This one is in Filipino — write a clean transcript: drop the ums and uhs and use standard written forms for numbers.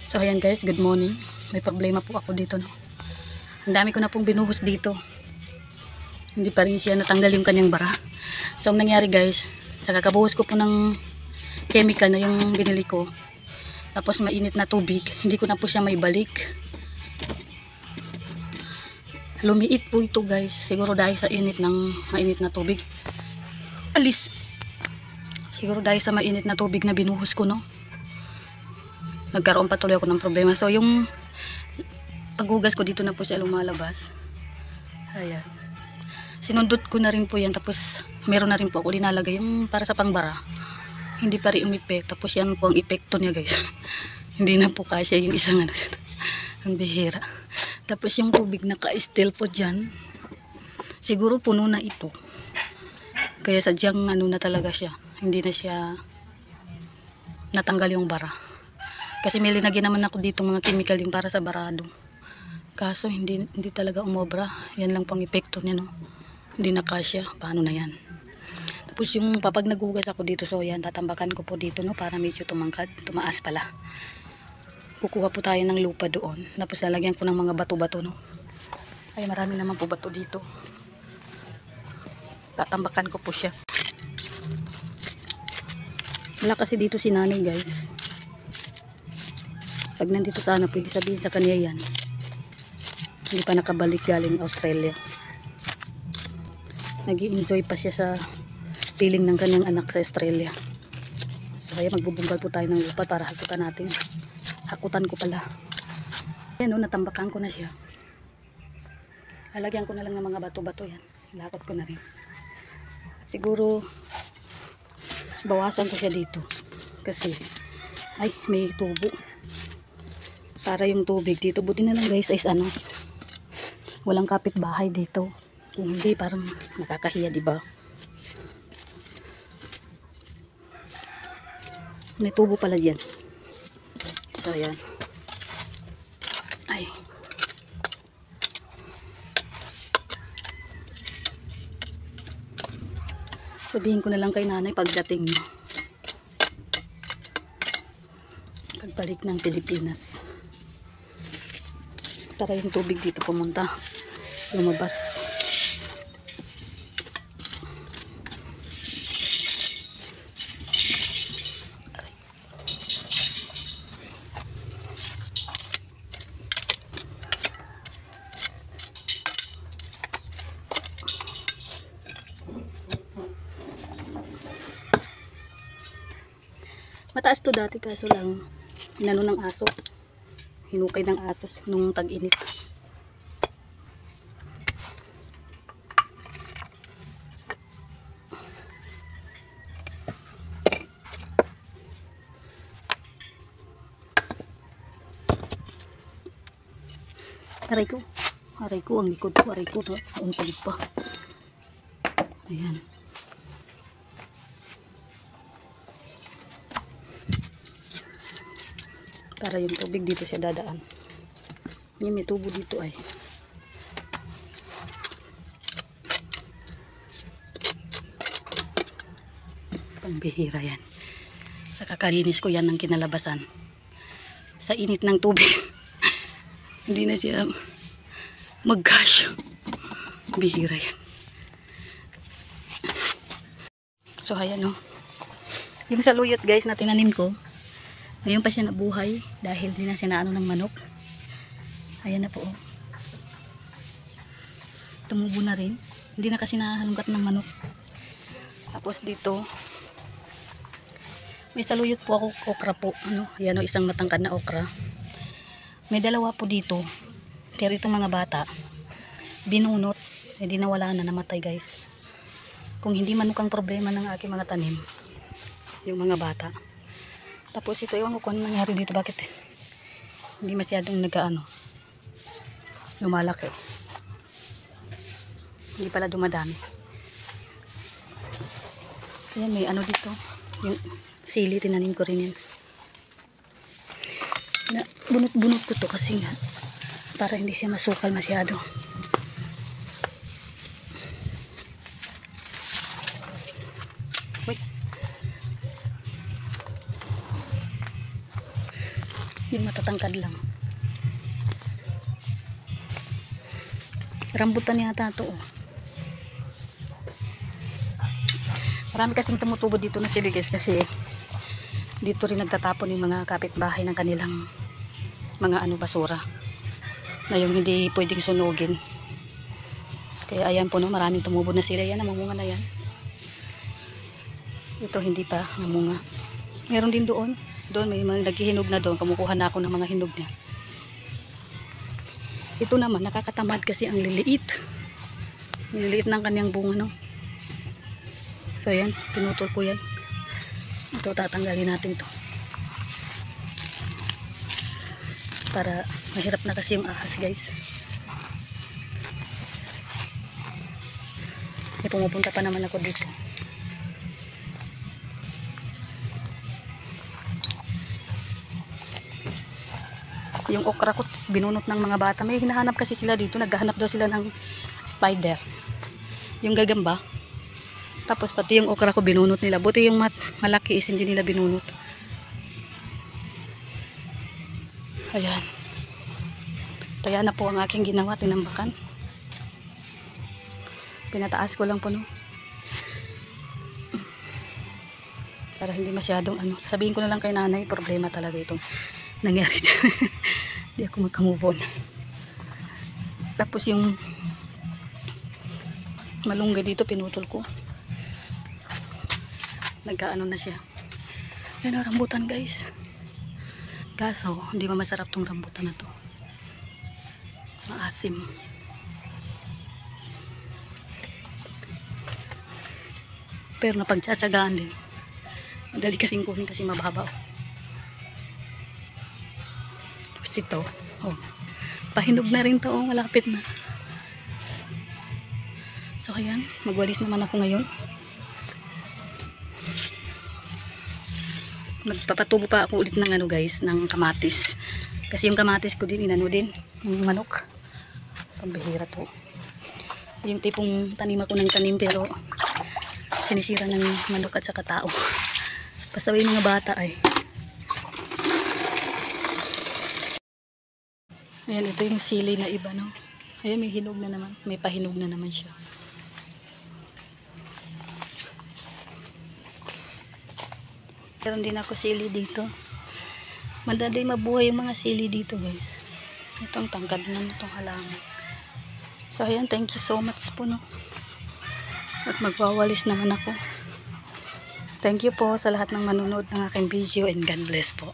So ayan guys, good morning. May problema po ako dito, no. Ang dami ko na pong binuhos dito. Hindi pa rin siya natanggal yung kanyang bara. So ang nangyari guys, sa kakabuhos ko po ng chemical na yung binili ko, tapos mainit na tubig, hindi ko na po siya maibalik. Lumiit po ito guys, siguro dahil sa init ng mainit na tubig. Alis! Siguro dahil sa mainit na tubig na binuhos ko, no. Nagkaroon patuloy ako ng problema. So yung paghugas ko dito na po siya lumalabas. Ayan. Sinundot ko na rin po yan. Tapos meron na rin po ako linalagay yung para sa pangbara. Hindi pa rin umipek. Tapos yan po ang epekto niya guys. Hindi na po kasya yung isang ano. Ang bihira. Tapos yung tubig naka-still po dyan. Siguro puno na ito. Kaya sadyang ano na talaga siya. Hindi na siya natanggal yung bara. Kasi may linagyan naman ako dito mga chemical yung para sa barado. Kaso hindi talaga umobra. Yan lang pang epekto niya, no. Hindi na kasya. Paano na yan? Tapos yung papag nagugas ako dito, so yan, tatambakan ko po dito, no, para medyo tumangkad. Tumaas pala. Kukuha po tayo ng lupa doon. Tapos lalagyan ko ng mga bato-bato, no. Ay, marami naman po bato dito. Tatambakan ko po siya. Wala kasi dito si nanay guys. Pag nandito sana, pwede sabihin sa kanya yan. Hindi pa nakabalik galing Australia. Nag-i-enjoy pa siya sa piling ng kanyang anak sa Australia. So kaya magbubunggal po tayo ng lupa para hakutan natin. Hakutan ko pala. Yan o, natambakan ko na siya. Lalagyan ko na lang ng mga bato-bato yan. Lakot ko na rin. Siguro bawasan ko siya dito. Kasi ay, may tubo. Para yung tubig dito, buti na lang guys, is ano, walang kapitbahay dito. Kung hindi, parang nakakahiya, diba? May tubo pala dyan. So ayan. Ay, sabihin ko na lang kay nanay pagdating mo, pagbalik ng Pilipinas, para yung tubig dito pumunta, lumabas. Mataas to dati kaso lang inano ng aso, hinukay ng aso nung tag-init. Aray ko, ang likod ko, aray ko, untog pa. Ayan. Para yung tubig dito siya dadaan. Yan, may tubo dito ay. Pambihira yan. Sa kakalinis ko yan ng kinalabasan. Sa init ng tubig. Hindi na siya mag-gosh. Bihira yan. So ayan o. Yung saluyot guys na tinanim ko, ngayon pa siya nabuhay dahil di na sinaano ng manok. Ayan na po. Tumubo na rin. Hindi na kasi nahalungkat ng manok. Tapos dito, may saluyot po ako, okra po. Ano? Ayan o, isang matangkad na okra. May dalawa po dito. Pero itong mga bata, binunot. Hindi nawala na, namatay guys. Kung hindi manok ang problema ng aking mga tanim, yung mga bata. Tapos ito, ewan ko kung ano nangyari dito, bakit hindi masyadong nag-ano, lumalaki. Hindi pala dumadami. Ayan, may ano dito, yung sili, tinanim ko rin yan. Bunot-bunot ko to kasi nga para hindi siya masukal masyado. Wait. Yung matatangkad lang. Rambutan yata ito oh. Marami kasing tumutubo dito na sili guys, kasi dito rin nagtatapon yung mga kapitbahay ng kanilang mga basura na yung hindi pwedeng sunugin. Kaya ayan po no, maraming tumubo na sila. Yan, namumunga na yan. Ito hindi pa namunga. Meron din doon. Doon may mga naghihinog na doon. Kumukuha na ako ng mga hinog niya. Ito naman nakakatamad kasi ang liliit. Liliit ng kanyang bunga no. So yan, pinutol ko yan. Ito tatanggalin natin to. Para mahirap na kasi yung ahas guys. E pumupunta pa naman ako dito. Yung okra ko binunot ng mga bata. May hinahanap kasi sila dito. Naghahanap daw sila ng spider. Yung gagamba. Tapos pati yung okra ko binunot nila. Buti yung malaki is hindi nila binunot. Ayan. Kaya na po ang aking ginawa. Tinambakan. Pinataas ko lang po no. Para hindi masyadong sasabihin ko na lang kay nanay. Problema talaga itong nangyari dyan. Hindi ako magkamove on. Tapos yung malunggay dito pinutol ko. Nagkaano na siya. Yan ang rambutan guys. Kaso hindi masarap tong rambutan na to. Maasim. Pero napagtsatsagaan din. Madali kasing kunin kasi mababaw. Tapos ito. Oh, pahinog na rin to. Oh, malapit na. So ayan. Magwalis naman ako ngayon. Magpapatubo pa ako ulit ng guys, ng kamatis. Kasi yung kamatis ko din, inano din. Yung manok. Pambihira to. Yung tipong tanim ako ng tanim pero sinisira ng manok at saka tao. Pasaway mga bata ay. Ayan, ito yung sili na iba no. Ayan, may hinog na naman. May pahinog na naman siya. Meron din ako sili dito. Madali mabuhay yung mga sili dito guys. Itong tangkad na itong halaman. So ayan, thank you so much po no. At magwawalis naman ako. Thank you po sa lahat ng manonood ng aking video and God bless po.